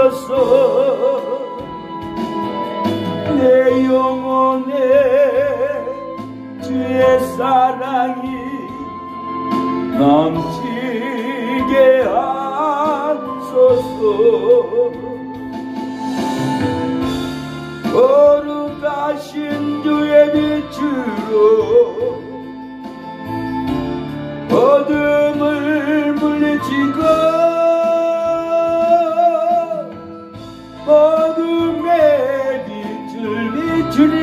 주셔서 내 영혼에 주의 사랑이 넘치게 하소서. 거룩하신 주의 빛으로 어둠을 물리치고 어둠의 빛을 비추니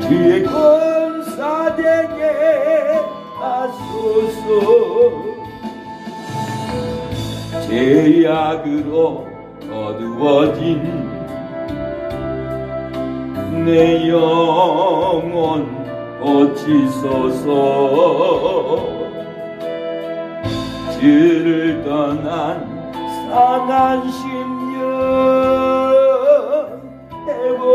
주의 권사되게 하소서. 죄악으로 어두워진 내 영혼 고치소서. 주를 떠난 상한 심령 회복하소서.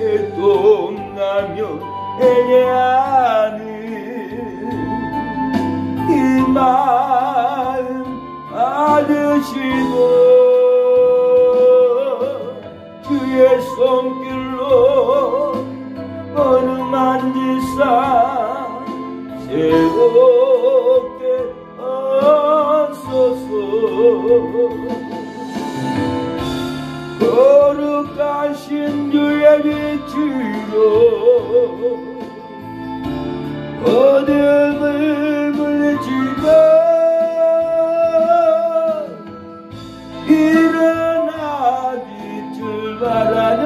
애통나며 애하는 이 마음 받으시고 주의 손길로 어루만 지사 새롭게 하소서. 거룩하신 주의 빛으로 어둠을 물리치고 일어나 빛을 발하는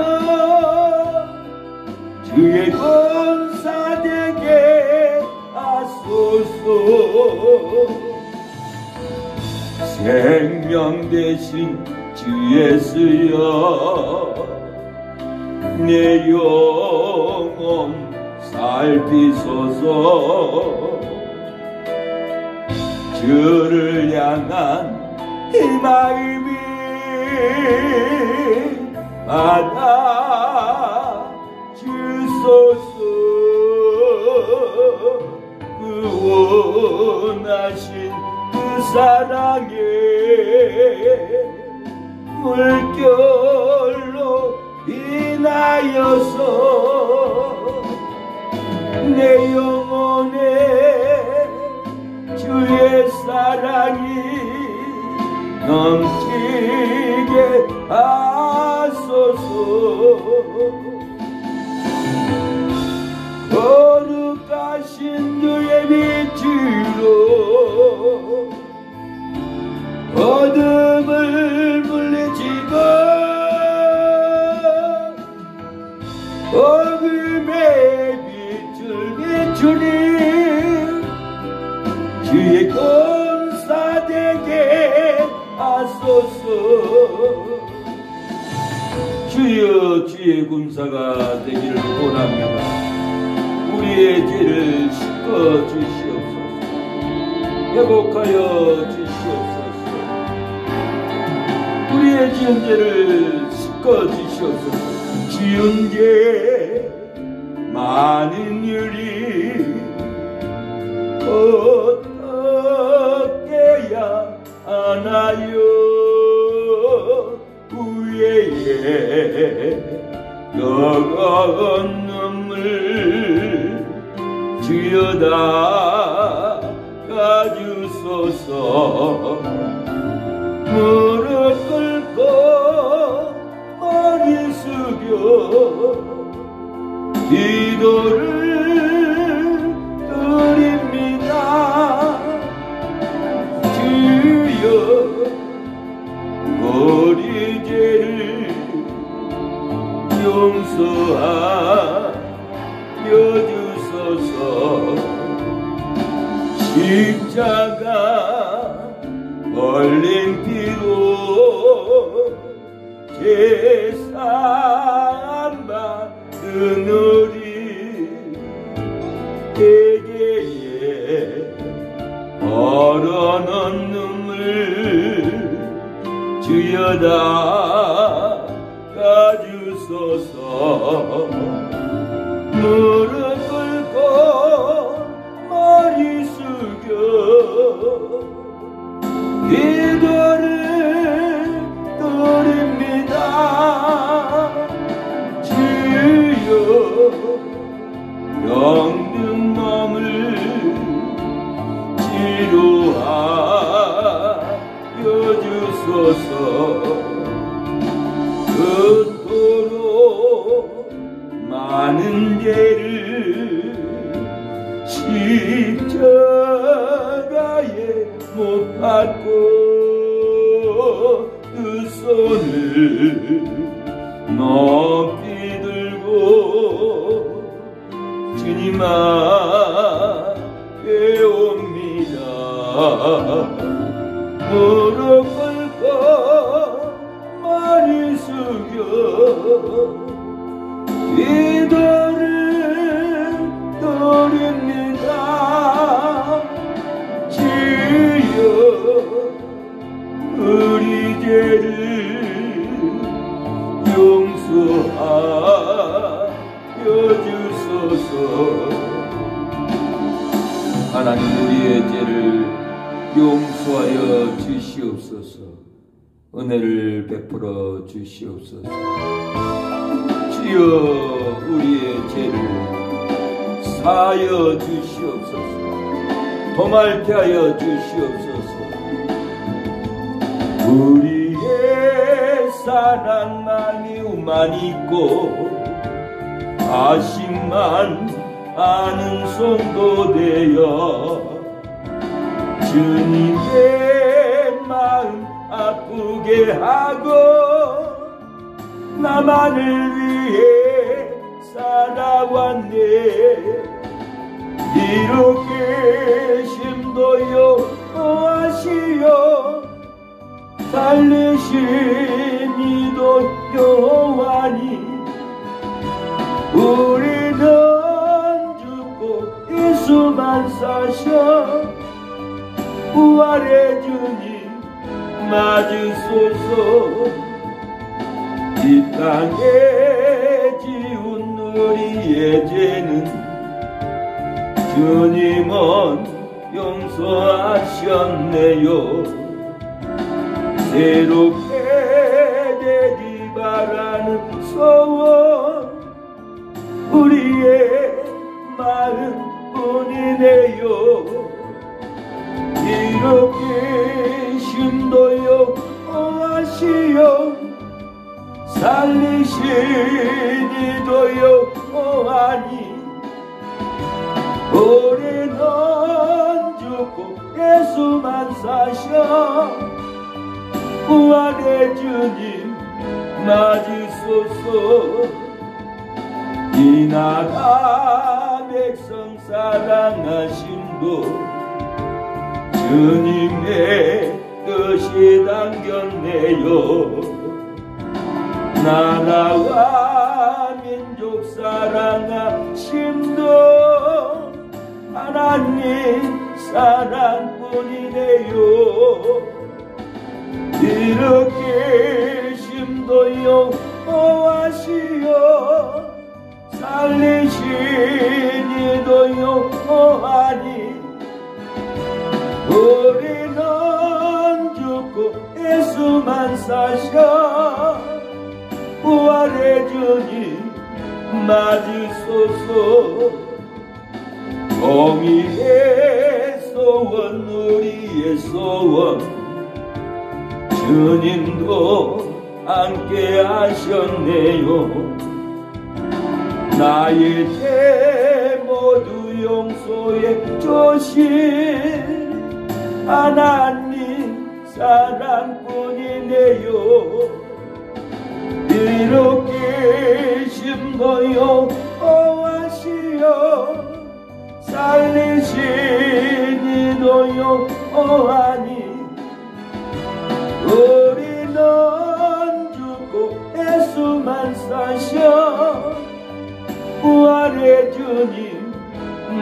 주의 권사되게 하소서. 생명 대신 주 예수여 내 영혼 살피소서. 주를 향한 이 마음이 받아 주소서. 그 원하신 그 사랑에 물결로 인하여서 내 영혼에 주의 사랑이 넘치게 하소서. 거룩하신 주의 빛으로 어둠을 물리치고 어둠의 빛을 비추니 주의 권사되게 하소서. 주여 주의 군사가 되기를 원합니다. 우리의 죄를 씻어 주시옵소서. 회복하여 주시옵소서. 우리의 지은 죄를 씻어 주시옵소서. 지은 죄 많은 일이 어떻게 해야 하나요? 후회에 여가은 눈물 주여 닦아주소서. 무릎 꿇고 머리 숙여 기도를 드립니다. 주여 우리 죄를 용서하여 주소서. 십자가 흘린 피로 제사 받은 우리 대개에 얼어놓은 눈물 주여 닦아주소서. 무릎 꿇고 기도를 드립니다. 주여 우리 죄를 용서하여 주소서. 하나님 우리의 죄를 용서하여 주시옵소서. 은혜를 베풀어 주시옵소서. 주여 우리의 죄를 사하여 주시옵소서. 도맑게 하여 주시옵소서. 우리의 사랑만 이유만 있고 아심만 아는 손도 되어 주님의 마음 아프게 하고 나만을 위해 살아왔네. 이렇게 힘도요 하시어 살리신 이도 여호와니 우리는 죽고 예수만 사셔 부활의 주님 맞으소서. 이 땅에 지운 우리의 죄는 주님은 용서하셨네요. 새롭게 되기 바라는 소원 우리의 마음뿐이네요. 이렇게 힘도요 하시어 살리신 이도요 하니 우리는 죽고 예수만 사셔 부활의 주님 맞으소서. 이 나라 백성 사랑하심도 주님의 뜻이 담겼네요. 나라와 민족 사랑하심도 하나님 사랑뿐이네요. 이렇게 힘도요 하시어 살리신 이도요 하니 우리는 죽고 예수만 사셔 부활의 주님 맞으소서. 정의의 소원 우리의 소원 주님도 함께 하셨네요. 나의 죄 모두 용서해 주신 하나님 사랑뿐이네요. 이렇게 힘도요 하시어 살리신 이도요 하니 우리는 죽고 예수만 사셔 부활의 주님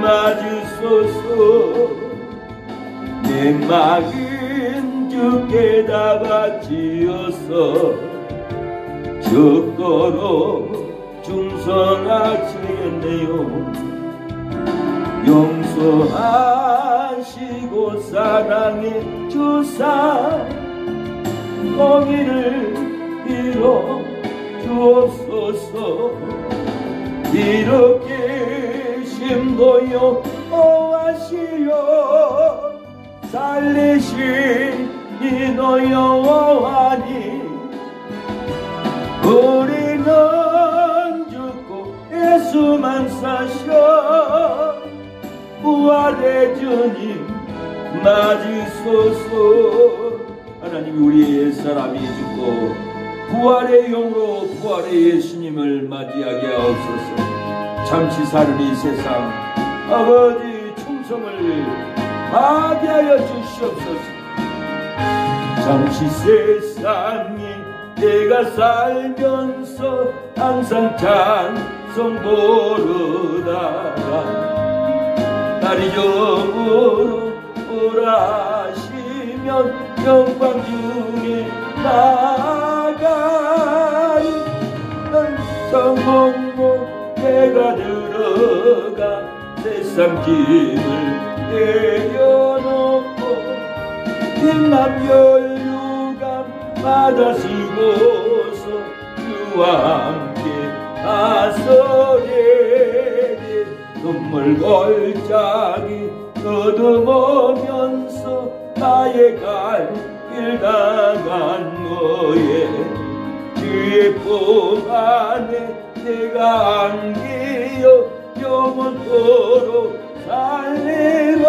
맞으소서. 내 마음 주께 다 바치어서 죽도록 충성하시겠네요. 용서하시고 사랑해 주사 공의를 이뤄 주옵소서. 이렇게 힘도요 하시어 살리신 이도요 하니 우리는 죽고 예수만 사셔 부활의 주님 맞으소서. 하나님 우리의 옛사람이 죽고 부활의 영으로 부활의 예수님을 맞이하게 하옵소서. 잠시 사는 이 세상 아버지 충성을 하게 하여 주시옵소서. 잠시 세상에 내가 살면서 항상 찬송 부르다가 날이 저물어 오라시면 영광 중에 나가리 성공모 내가 들어가 세상 짐을 내려놓고 빛난 연류감 받아 쓰고서 주와 함께 나서게 눈물 골짜기 더듬으면서 나의 갈 길 나간 너의 주의 품 안에 내가 안기어 영원토록 살리로다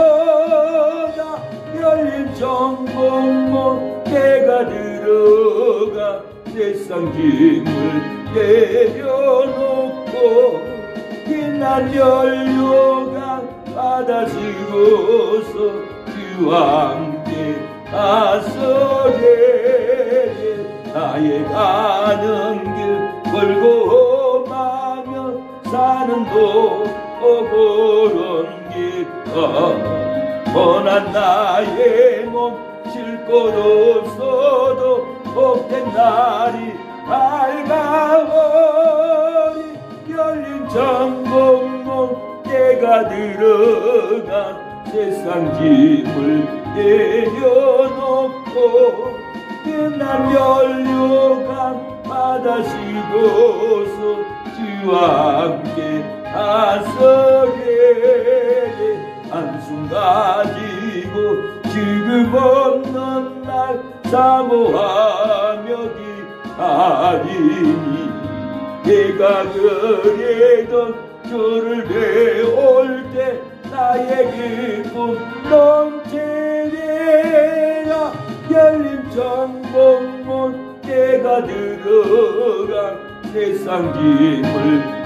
열린 정복모 내가 들어가 세상 짐을 내려놓고 빛난 연료가 받아 쓰고서 주와 함께 나서게 나의 가는 길 골고마며 사는 도고런 길 번한 나의 몸 쉴 곳 없어도 복된 날이 밝아오리 열린 정복문 내가 들어간 세상 짐을 내려놓고 빛난 연료가 받아시고서 주와 함께 나서게 한숨 가지고 지금 없는 날 사모하며 기다리니 내가 그래던 주를 배울 때 나의 기쁨 넘치리라 열린 정복문 내가 들어간 세상 짐을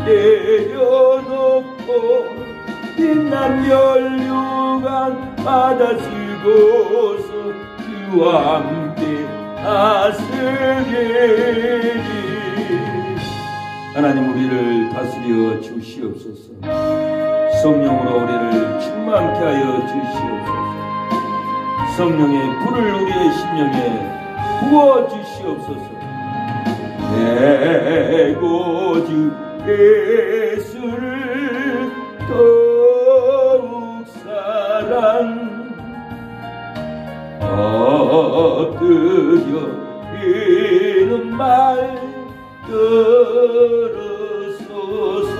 내려놓고 빛난 연료가 받아 쓰고서 주와 함께 다스리리 하나님 우리를 다스려 주시옵소서 성령으로 우리를 충만케 하여 주시옵소서 성령의 불을 우리의 심령에 부어 주시옵소서 내 구주 예수를 더욱 사랑 엎드려 이는 말 들으소서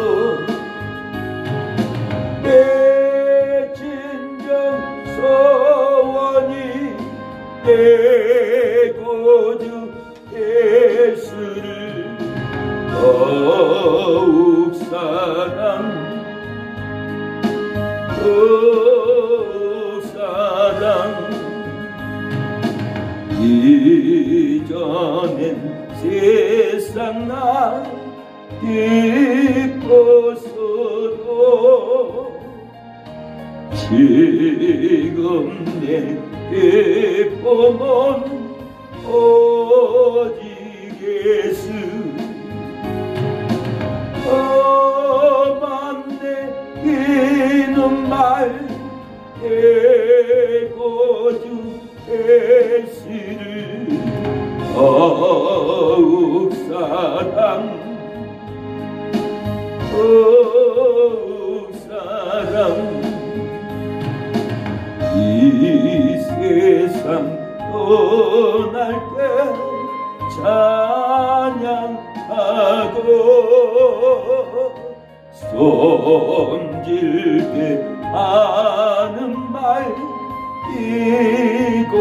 내 진정 소원이 내 구주 예수를 더욱 사랑 이전엔 세상 나 기뻤어도 지금 내 기쁨은 오직 예수 험한데 이는 말 대고주 예수를 더욱 사랑 이 세상 떠날 때 찬양하고 손질게 하는 말 이곳일세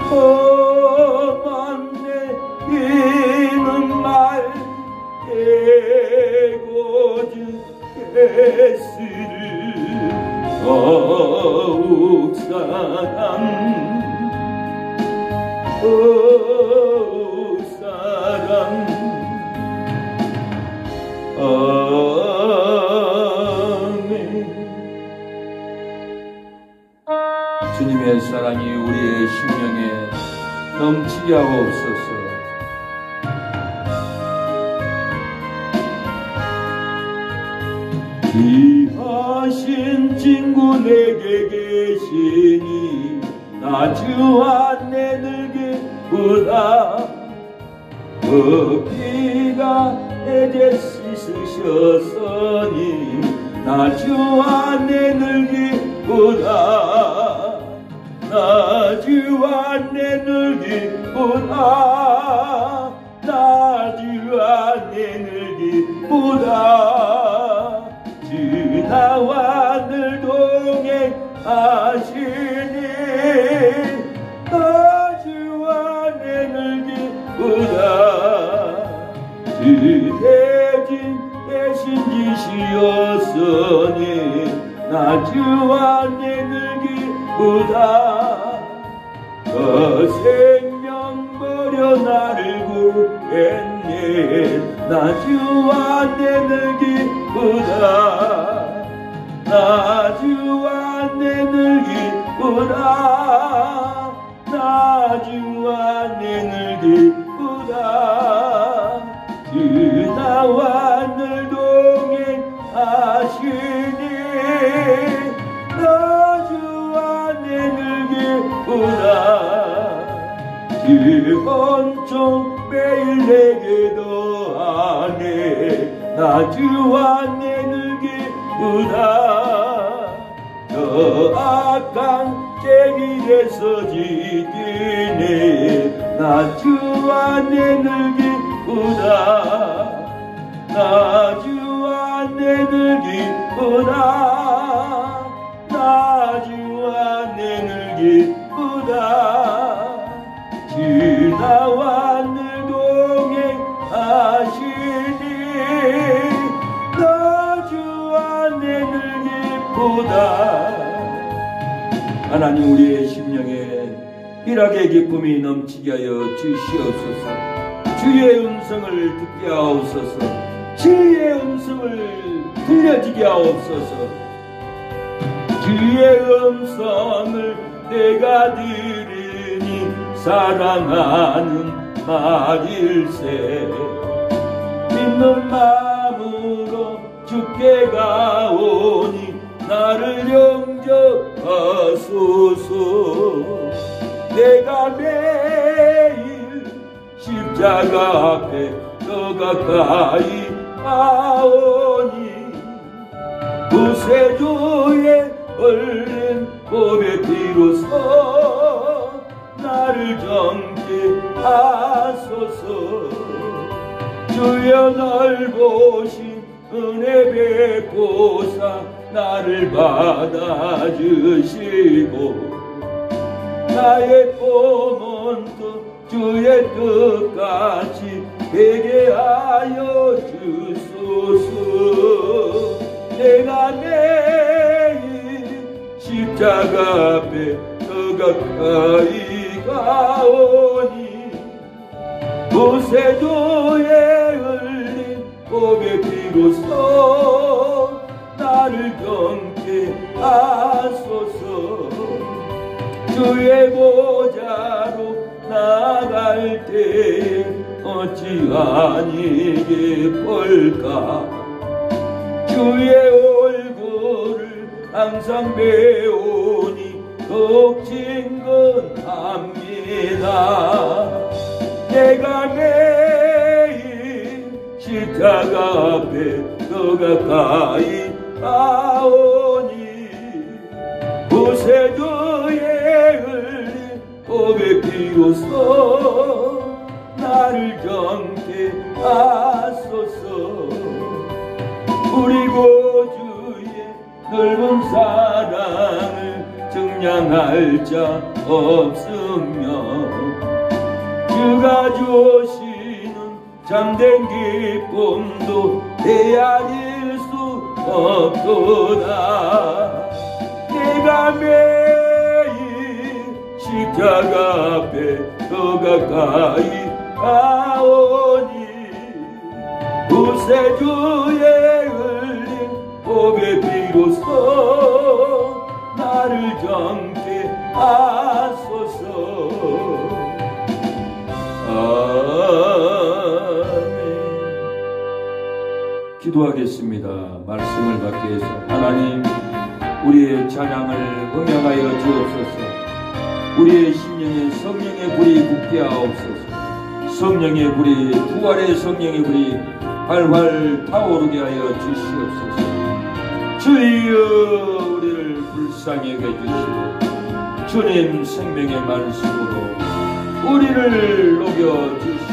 험한데 이는 말 대고주 예수를 더욱 사랑 아멘. 주님의 사랑이 우리의 심령에 넘치게 하옵소서. 귀하신 친구 내게 계시니 나 주 안에 늘기 보다 그 피가 이제 씻으셨으니 나 주 안에 늘기보다 나 주 안에 늘기보다 나 주 안에 늘기보다 주 나와 늘 동행하시니 나 주 안에 늘기보다 주 대신 지시었으니 나 주 안에 늘기보다 그 생명 버려 나를 구했네 나 주 안에 늘기보다 나 주 안에 늘기보다 나 주 안에 늘기보다 주 나와 늘 동행하시니 나 주 안에 늘기보다 주 온종 매일 내게 더하네 나 주 안에 늘기보다 저 악한 제길에서 지키네 나 주 안에 늘기보다 나 주 안에 늘기보다 나 주 안에 늘기보다 주 나와 늘 동행하시니 나 주 안에 늘기보다 하나님 우리의 심령에 희락의 기쁨이 넘치게 하여 주시옵소서 주의 음성을 듣게 하옵소서 주의 음성을 들려지게 하옵소서 주의 음성을 내가 들으니 사랑하는 말일세 믿는 마음으로 주께 가오니 나를 영접하소서 내가 매일 십자가 앞에 더 가까이 가오니 구세주의 흘린 보배 피로써 나를 정케 하소서 주여 널 보신 은혜 베푸사 나를 받아주시고 나의 꿈은 또 주의 뜻같이 되게 하여 주소서 내가 매일 십자가 앞에 더 가까이 가오니 구세주의 흘린 보배 피로써 나를 경계 하소서 주의 보좌로 나갈 때에 어찌 아니게 볼까 주의 얼굴을 항상 배우니 더욱 친근합니다 내가 매일 십자가 앞에 더 가까이 가오니 구세주의 흘린 보배 피로써 나를 정케 하소서 우리 구주의 넓은 사랑을 증량할 자 없으며 주가 주시는 참된 기쁨도 헤아릴 수 없도다 내가 매일 십자가 앞에 더 가까이 가오니 구세주의 흘린 보배 피로써 나를 정케 하소서 아멘 기도하겠습니다. 말씀을 받기 위해서 하나님, 우리의 찬양을 음향하여 주옵소서. 우리의 심령에 성령의 불이 붙게 하옵소서. 성령의 불이, 부활의 성령의 불이 활활 타오르게 하여 주시옵소서. 주여, 우리를 불쌍히 여겨주시고 주님 생명의 말씀으로 우리를 녹여 주시옵소서.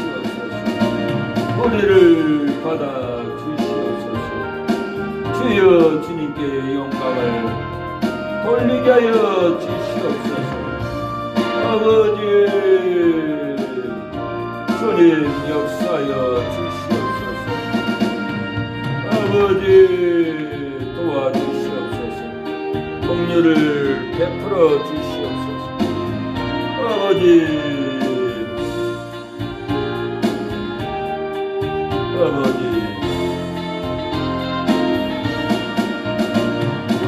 우리를 받아 주시옵소서. 주여, 주님께 영광을 돌리게 하여 주시옵소서. 아버지, 주님 역사하여 주시옵소서. 아버지, 도와주시옵소서. 긍휼을 베풀어 주시옵소서. 아버지,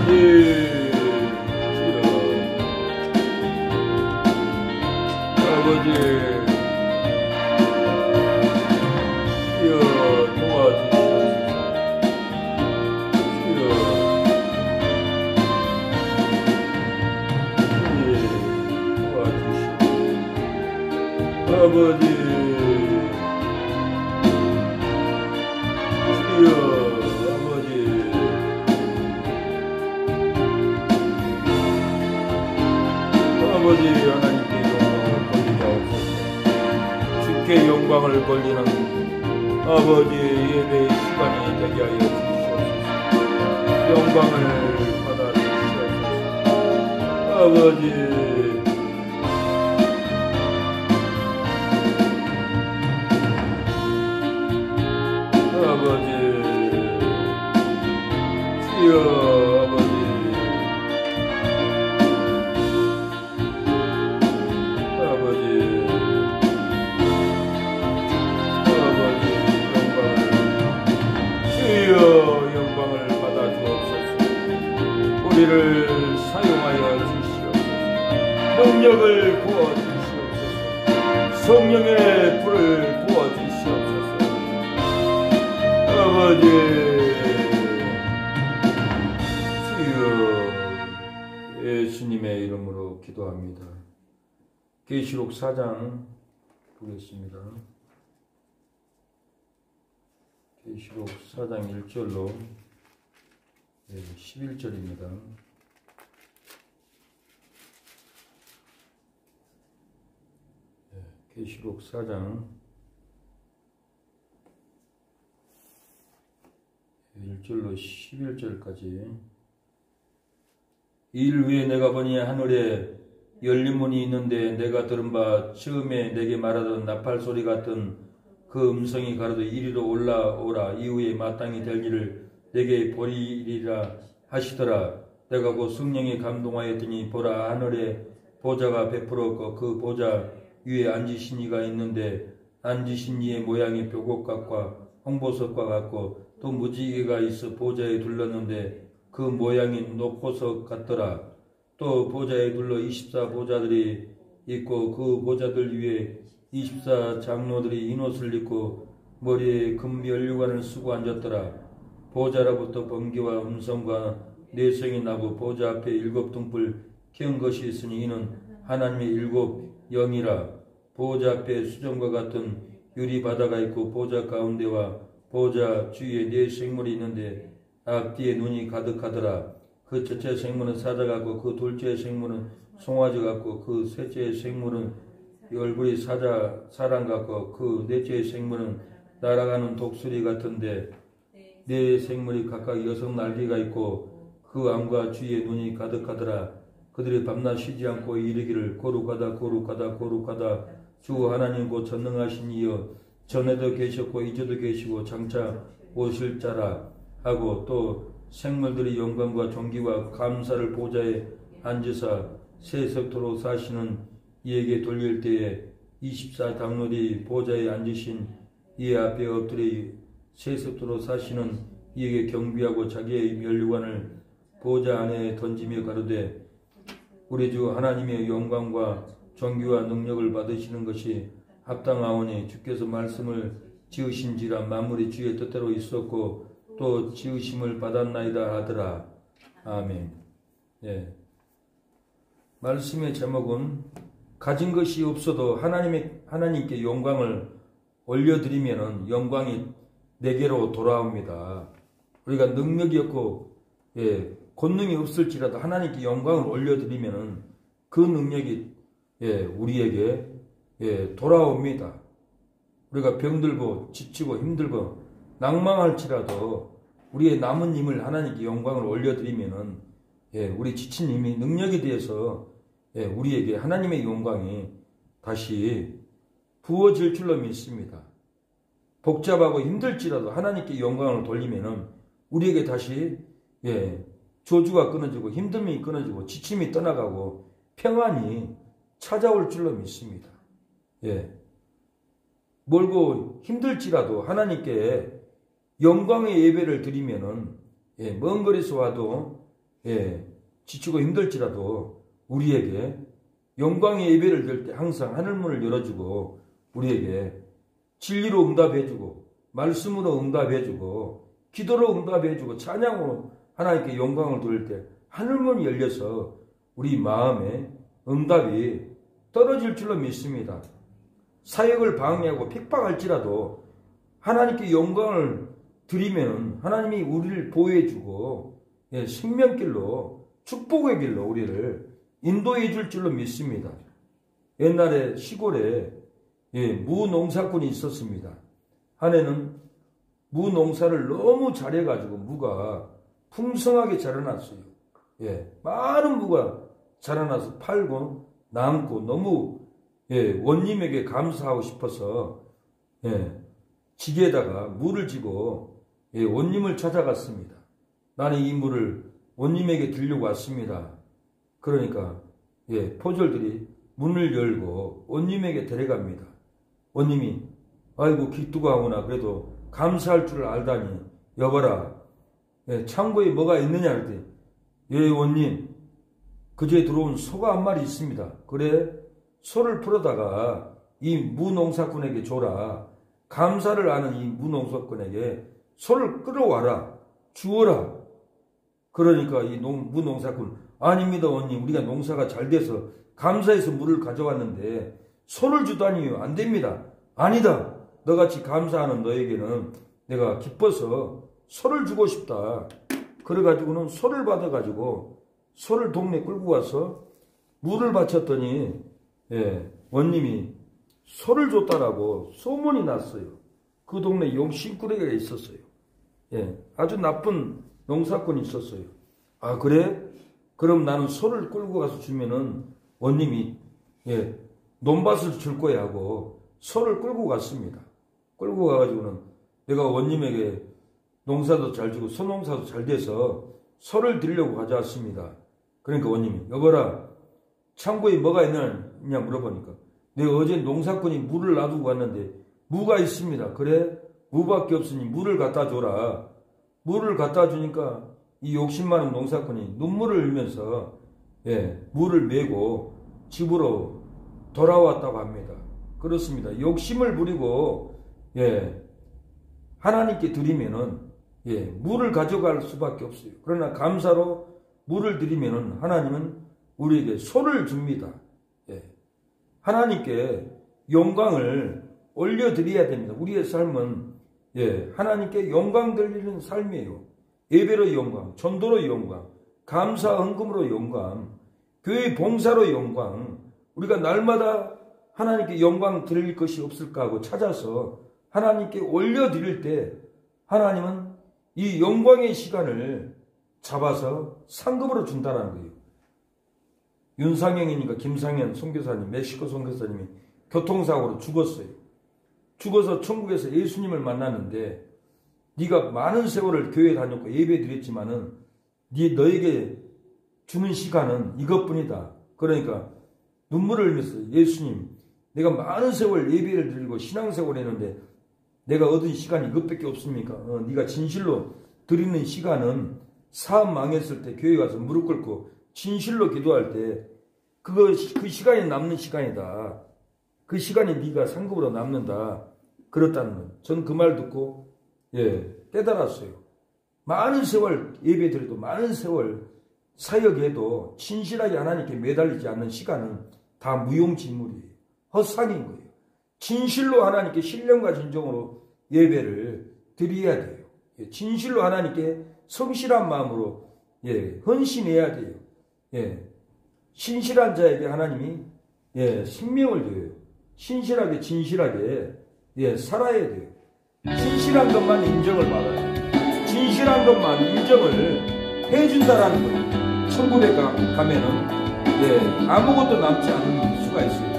주여, 아버지, 주여 도와주시옵소서. 주여, 주님 도와주시옵소서. 아버지, 아버지, 하나님께 영광을 돌리자옵소서. 주께 영광을 돌리는 아버지 예배의 시간이 되게 하여 주시옵소서. 영광을 받아 주시옵소서. 아버지, 주여, 영광을 받아 주옵소서. 우리를 사용하여 주시옵소서. 능력을 부어 주시옵소서. 성령의 불을 부어 주시옵소서. 아버지, 주여, 예수님의 이름으로 기도합니다. 계시록 4장 보겠습니다. 계시록 4장 1절로 11절입니다. 계시록 4장 1절로 11절까지. 이일 후에 내가 보니 하늘에 열린 문이 있는데 내가 들은 바 처음에 내게 말하던 나팔 소리 같은 그 음성이 가로되 이리로 올라오라. 이후에 마땅히 될 일을 내게 보리리라 하시더라. 내가 곧 성령에 감동하였더니 보라, 하늘에 보좌가 베풀었고 그 보좌 위에 앉으신 이가 있는데 앉으신 이의 모양이 묘곡같과 홍보석과 같고 또 무지개가 있어 보좌에 둘렀는데 그 모양이 녹보석 같더라. 또 보좌에 둘러 24 보좌들이 있고 그 보좌들 위에 24 장로들이 흰옷을 입고 머리에 금면류관을 쓰고 앉았더라. 보좌로부터 번개와 음성과 내성이 나고 보좌 앞에 7 등불 켠 것이 있으니 이는 하나님의 7 영이라. 보좌 앞에 수정과 같은 유리 바다가 있고 보좌 가운데와 보좌 주위에 4 생물이 있는데 앞뒤에 눈이 가득하더라. 그 첫째 생물은 사자 같고 그 둘째 생물은 송아지 같고 그 셋째 생물은 얼굴이 사람 같고 그 넷째 생물은 날아가는 독수리 같은데 4 생물이 각각 6 날개가 있고 그 암과 주위에 눈이 가득하더라. 그들이 밤낮 쉬지 않고 이르기를 거룩하다 거룩하다 거룩하다 주 하나님 곧 전능하신 이여 전에도 계셨고 이제도 계시고 장차 오실 자라 하고 또 생물들이 영광과 존귀와 감사를 보좌에 앉으사 세세토록 사시는 이에게 돌릴 때에 24 장로들이 보좌에 앉으신 이의 앞에 엎드려 세세토록 사시는 이에게 경비하고 자기의 면류관을 보좌 안에 던지며 가로되 우리 주 하나님의 영광과 존귀와 능력을 받으시는 것이 합당하오니 주께서 말씀을 지으신지라 만물이 주의 뜻대로 있었고 또 지으심을 받았나이다 하더라. 아멘. 예. 말씀의 제목은 가진 것이 없어도 하나님께 영광을 올려드리면 영광이 내게로 돌아옵니다. 우리가 능력이 없고 권능이 없을지라도 하나님께 영광을 올려드리면 그 능력이 우리에게 돌아옵니다. 우리가 병들고 지치고 힘들고 낭망할지라도 우리의 남은 힘을 하나님께 영광을 올려드리면 우리 지친 힘이 능력이 되어서 우리에게 하나님의 영광이 다시 부어질 줄로 믿습니다. 복잡하고 힘들지라도 하나님께 영광을 돌리면 우리에게 다시 저주가 끊어지고 힘듦이 끊어지고 지침이 떠나가고 평안이 찾아올 줄로 믿습니다. 멀고 힘들지라도 하나님께 영광의 예배를 드리면은 먼 거리에서 와도 지치고 힘들지라도 우리에게 영광의 예배를 드릴 때 항상 하늘문을 열어주고 우리에게 진리로 응답해주고 말씀으로 응답해주고 기도로 응답해주고 찬양으로 하나님께 영광을 돌릴 때 하늘문이 열려서 우리 마음에 응답이 떨어질 줄로 믿습니다. 사역을 방해하고 핍박할지라도 하나님께 영광을 드리면 하나님이 우리를 보호해주고 생명길로 축복의 길로 우리를 인도해 줄 줄로 믿습니다. 옛날에 시골에 무농사꾼이 있었습니다. 한 해는 무농사를 너무 잘해가지고 무가 풍성하게 자라났어요. 많은 무가 자라나서 팔고 남고 너무 원님에게 감사하고 싶어서 지게에다가 물을 지고 원님을 찾아갔습니다. 나는 이 물을 원님에게 드리려고 왔습니다. 그러니까 포졸들이 문을 열고 원님에게 데려갑니다. 원님이 아이고 기뚜가구나 그래도 감사할 줄 알다니 여봐라 창고에 뭐가 있느냐 그랬더니 원님 그제 들어온 소가 한 마리 있습니다. 그래 소를 풀어다가 이 무농사꾼에게 줘라. 감사를 아는 이 무농사꾼에게 소를 끌어와라. 주어라. 그러니까 이 무농사꾼 아닙니다 원님 우리가 농사가 잘 돼서 감사해서 물을 가져왔는데 소를 주다니요 안 됩니다. 아니다. 너같이 감사하는 너에게는 내가 기뻐서 소를 주고 싶다. 그래가지고는 소를 받아가지고 소를 동네 끌고 가서 물을 바쳤더니 원님이 소를 줬다라고 소문이 났어요. 그 동네 용신꾸러기가 있었어요. 아주 나쁜 농사꾼이 있었어요. 아 그래? 그럼 나는 소를 끌고 가서 주면은 원님이 논밭을 줄 거야 하고 소를 끌고 갔습니다. 끌고 가가지고는 내가 원님에게 농사도 잘 주고 소농사도 잘 돼서 소를 드리려고 가져왔습니다. 그러니까 원님이 여봐라 창고에 뭐가 있느냐 물어보니까 내가 어제 농사꾼이 물을 놔두고 왔는데 무가 있습니다. 그래? 무밖에 없으니 물을 갖다 줘라. 물을 갖다 주니까 이 욕심 많은 농사꾼이 눈물을 흘리면서 물을 메고 집으로 돌아왔다고 합니다. 그렇습니다. 욕심을 부리고 하나님께 드리면은 물을 가져갈 수밖에 없어요. 그러나 감사로 물을 드리면은 하나님은 우리에게 소를 줍니다. 하나님께 영광을 올려드려야 됩니다. 우리의 삶은 하나님께 영광 돌리는 삶이에요. 예배로 영광, 전도로 영광, 감사 헌금으로 영광, 교회 봉사로 영광. 우리가 날마다 하나님께 영광 드릴 것이 없을까 하고 찾아서 하나님께 올려드릴 때 하나님은 이 영광의 시간을 잡아서 상급으로 준다는 거예요. 윤상영이니까 김상현 선교사님, 멕시코 선교사님이 교통사고로 죽었어요. 죽어서 천국에서 예수님을 만났는데 네가 많은 세월을 교회에 다녔고 예배 드렸지만은 너에게 주는 시간은 이것뿐이다. 그러니까 눈물을 흘렸어요. 예수님, 내가 많은 세월 예배를 드리고 신앙생활을 했는데 내가 얻은 시간이 이것밖에 없습니까? 네가 진실로 드리는 시간은 사업 망했을 때 교회 가서 무릎 꿇고 진실로 기도할 때 그 시간이 남는 시간이다. 그 시간이 네가 상급으로 남는다. 그렇다는 거예요. 전 그 말 듣고 깨달았어요. 많은 세월 예배드려도 많은 세월 사역해도 진실하게 하나님께 매달리지 않는 시간은 다 무용지물이에요. 헛상인 거예요. 진실로 하나님께 신령과 진정으로 예배를 드려야 돼요. 진실로 하나님께 성실한 마음으로 헌신해야 돼요. 신실한 자에게 하나님이 생명을 줘요. 신실하게 진실하게 살아야 돼요. 진실한 것만 인정을 받아요. 진실한 것만 인정을 해준다라는 거예요. 천국에 가면은 아무것도 남지 않을 수가 있어요.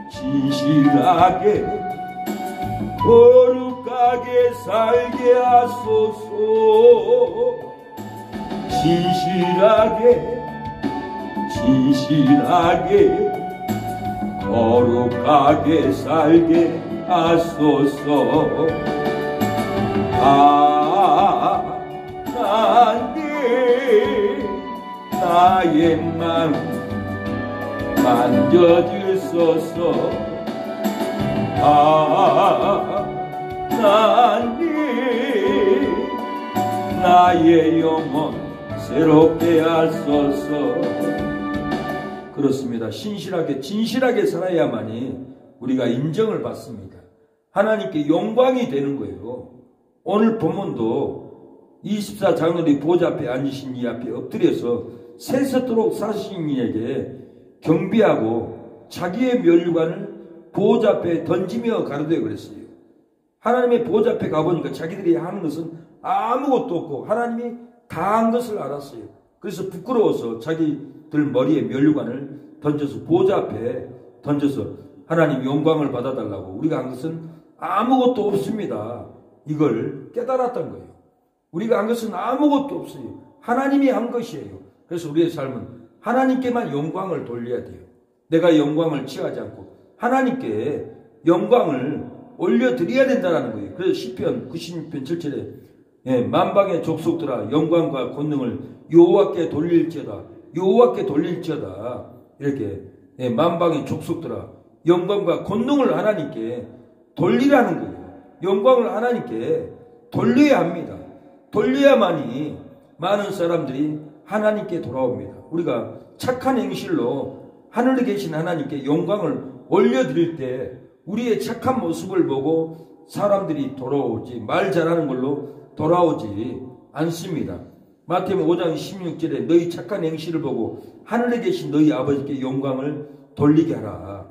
진실하게 거룩하게 살게 하소서. 진실하게 거룩하게 살게 하소서. 나의 마음 만져주소서. 나의 영혼 새롭게 하소서. 그렇습니다. 신실하게 진실하게 살아야만이 우리가 인정을 받습니다. 하나님께 영광이 되는 거예요. 오늘 본문도 24장로의 보좌 앞에 앉으신 이 앞에 엎드려서 세세토록 사신 이에게 경비하고 자기의 면류관을 보좌 앞에 던지며 가로되 그랬어요. 하나님의 보좌 앞에 가보니까 자기들이 하는 것은 아무것도 없고 하나님이 다 한 것을 알았어요. 그래서 부끄러워서 자기들 머리에 면류관을 던져서 보좌 앞에 던져서 하나님 영광을 받아달라고. 우리가 한 것은 아무것도 없습니다. 이걸 깨달았던 거예요. 우리가 한 것은 아무것도 없어요. 하나님이 한 것이에요. 그래서 우리의 삶은 하나님께만 영광을 돌려야 돼요. 내가 영광을 취하지 않고 하나님께 영광을 올려드려야 된다는 거예요. 그래서 시편 96편 7절에 만방의 족속들아 영광과 권능을 여호와께 돌릴지어다. 여호와께 돌릴지어다. 이렇게 만방의 족속들아 영광과 권능을 하나님께 돌리라는 거예요. 영광을 하나님께 돌려야 합니다. 돌려야만이 많은 사람들이 하나님께 돌아옵니다. 우리가 착한 행실로 하늘에 계신 하나님께 영광을 올려드릴 때 우리의 착한 모습을 보고 사람들이 돌아오지, 말 잘하는 걸로 돌아오지 않습니다. 마태복음 5장 16절에 너희 착한 행실을 보고 하늘에 계신 너희 아버지께 영광을 돌리게 하라.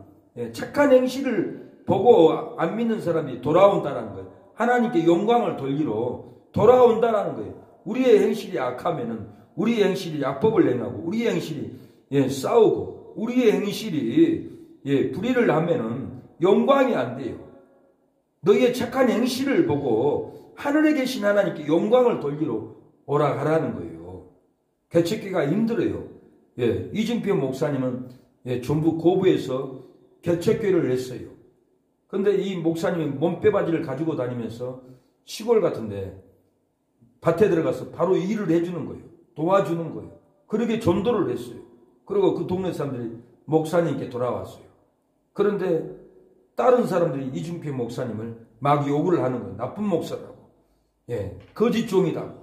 착한 행실을 보고 안 믿는 사람이 돌아온다는 거예요. 하나님께 영광을 돌리러 돌아온다는 거예요. 우리의 행실이 악하면은, 우리의 행실이 약법을 행하고, 우리의 행실이 싸우고, 우리의 행실이 불의를 하면은 영광이 안 돼요. 너희의 착한 행실을 보고 하늘에 계신 하나님께 영광을 돌리러 오라 가라는 거예요. 개척기가 힘들어요. 이준표 목사님은 전북 고부에서 개척교회를 했어요. 근데 이 목사님이 몸빼바지를 가지고 다니면서 시골 같은데 밭에 들어가서 바로 일을 해주는 거예요. 도와주는 거예요. 그렇게 전도를 했어요. 그리고 그 동네 사람들이 목사님께 돌아왔어요. 그런데 다른 사람들이 이준표 목사님을 막 욕을 하는 거예요. 나쁜 목사라고. 거짓종이다.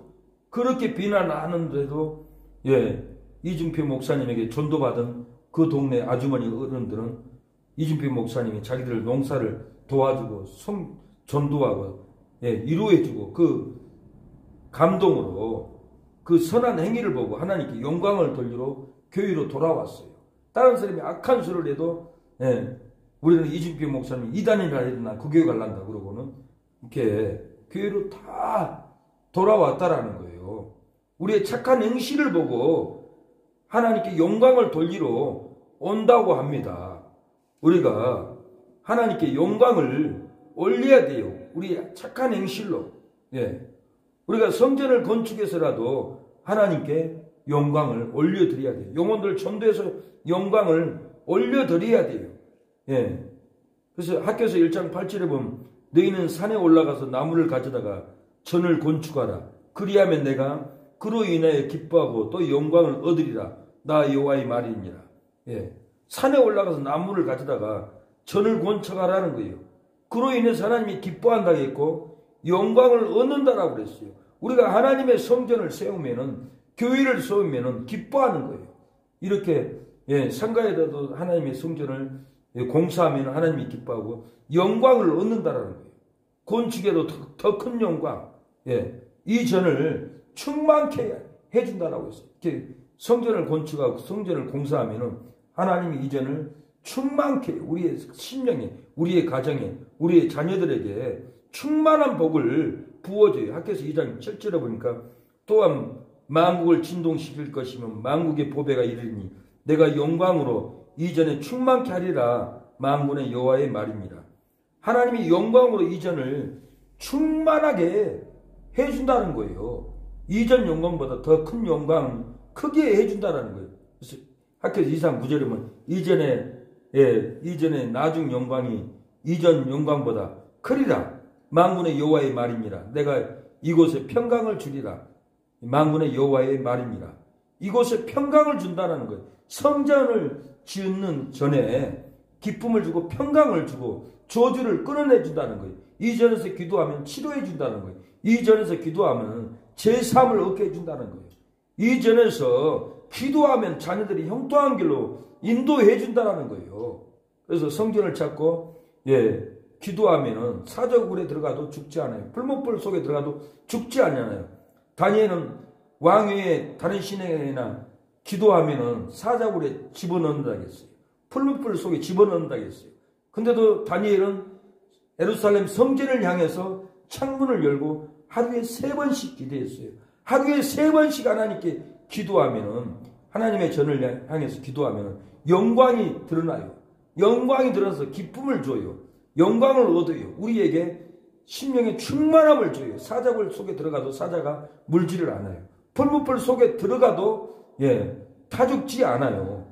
그렇게 비난하는데도 이준표 목사님에게 전도받은 그 동네 아주머니 어른들은 이준표 목사님이 자기들 농사를 도와주고 전도하고 위로해주고 그 감동으로 그 선한 행위를 보고 하나님께 영광을 돌리러 교회로 돌아왔어요. 다른 사람이 악한 소리를 해도 우리는 이준표 목사님이 이단이라 해도 난 그 교회 갈란다 그러고는 이렇게 교회로 다 돌아왔다라는 거예요. 우리의 착한 행실을 보고 하나님께 영광을 돌리러 온다고 합니다. 우리가 하나님께 영광을 올려야 돼요. 우리의 착한 행실로. 우리가 성전을 건축해서라도 하나님께 영광을 올려드려야 돼요. 영혼들 전도해서 영광을 올려드려야 돼요. 그래서 학교에서 1장 8절에 보면 너희는 산에 올라가서 나무를 가져다가 전을 건축하라. 그리하면 내가 그로 인하여 기뻐하고 또 영광을 얻으리라. 나 여호와의 말이니라. 산에 올라가서 나무를 가져다가 전을 건축하라는 거예요. 그로 인해서 하나님이 기뻐한다고 했고 영광을 얻는다라고 그랬어요. 우리가 하나님의 성전을 세우면은, 교회를 세우면은 기뻐하는 거예요. 이렇게 상가에다도 하나님의 성전을 공사하면 하나님이 기뻐하고 영광을 얻는다라는 거예요. 건축에도 더 큰 영광, 이 전을 충만케 해준다라고 했어요. 이렇게 성전을 건축하고 성전을 공사하면은 하나님이 이 전을 충만케, 우리의 심령에, 우리의 가정에, 우리의 자녀들에게 충만한 복을 부어줘요. 학교에서 2장 7절에 보니까 또한 만국을 진동시킬 것이면 만국의 보배가 이르니 내가 영광으로 이전에 충만케 하리라. 만군의 여호와의 말입니다. 하나님이 영광으로 이전을 충만하게 해준다는 거예요. 이전 영광보다 더 큰 영광, 크게 해준다는 거예요. 그래서 학교에서 2장 9절에 보면 이전에 나중 영광이 이전 영광보다 크리라. 만군의 여호와의 말입니다. 내가 이곳에 평강을 주리라. 만군의 여호와의 말입니다. 이곳에 평강을 준다는 거예요. 성전을 짓는 전에 기쁨을 주고 평강을 주고 저주를 끊어내 준다는 거예요. 이전에서 기도하면 치료해 준다는 거예요. 이전에서 기도하면 제삼을 얻게 해 준다는 거예요. 이전에서 기도하면 자녀들이 형통한 길로 인도해 준다는 거예요. 그래서 성전을 찾고 기도하면은 사자굴에 들어가도 죽지 않아요. 풀무불 속에 들어가도 죽지 않잖아요. 다니엘은 왕위에 다른 신에게나 기도하면은 사자굴에 집어넣는다고 했어요. 풀무불 속에 집어넣는다고 했어요. 근데도 다니엘은 예루살렘 성전을 향해서 창문을 열고 하루에 3번씩 기도했어요. 하루에 3번씩 하나님께 기도하면은, 하나님의 전을 향해서 기도하면은 영광이 드러나요. 영광이 드러나서 기쁨을 줘요. 영광을 얻어요. 우리에게 심령의 충만함을 줘요. 사자굴 속에 들어가도 사자가 물지를 않아요. 풀무불 속에 들어가도 타 죽지 않아요.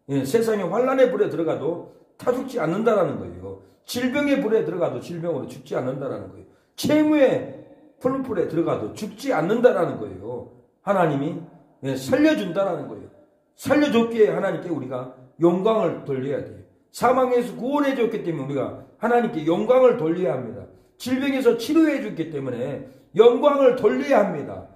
세상의 환란의 불에 들어가도 타 죽지 않는다라는 거예요. 질병의 불에 들어가도 질병으로 죽지 않는다라는 거예요. 채무의 풀무불에 들어가도 죽지 않는다라는 거예요. 하나님이 살려준다라는 거예요. 살려줬기에 하나님께 우리가 영광을 돌려야 돼요. 사망에서 구원해 줬기 때문에 우리가 하나님께 영광을 돌려야 합니다. 질병에서 치료해 줬기 때문에 영광을 돌려야 합니다.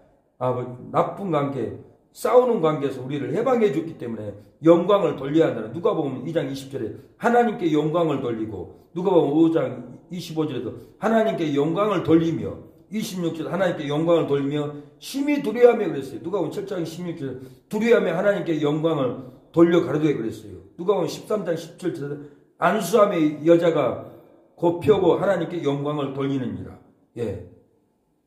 나쁜 관계, 싸우는 관계에서 우리를 해방해 줬기 때문에 영광을 돌려야 한다는, 누가복음 2장 20절에 하나님께 영광을 돌리고, 누가복음 5장 25절에도 하나님께 영광을 돌리며, 26절 하나님께 영광을 돌리며 심히 두려워하며 그랬어요. 누가복음 7장 16절 두려워하며 하나님께 영광을 돌려 가로되 그랬어요. 누가복음 13장 17절 안수함의 여자가 곧 펴고 하나님께 영광을 돌리느니라.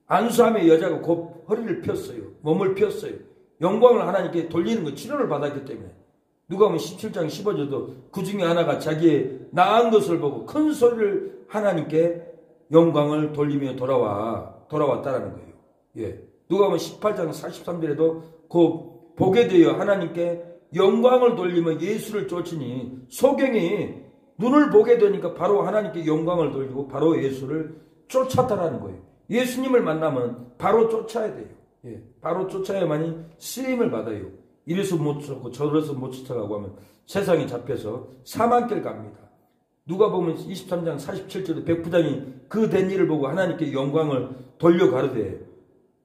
안수함의 여자가 곧 허리를 폈어요. 몸을 폈어요. 영광을 하나님께 돌리는 거, 치료를 받았기 때문에. 누가복음 17장 15절도 그 중에 하나가 자기의 나은 것을 보고 큰 소리를 하나님께 영광을 돌리며 돌아왔다라는 거예요. 누가복음 18장 43절에도 그 보게 되어 하나님께 영광을 돌리며 예수를 쫓으니 소경이 눈을 보게 되니까 바로 하나님께 영광을 돌리고 바로 예수를 쫓았다라는 거예요. 예수님을 만나면 바로 쫓아야 돼요. 바로 쫓아야만이 쓰임을 받아요. 이래서 못 쫓고 저래서 못 쫓아가고 하면 세상에 잡혀서 사망길 갑니다. 누가복음 23장 47절에 백부장이 그 된 일을 보고 하나님께 영광을 돌려 가르되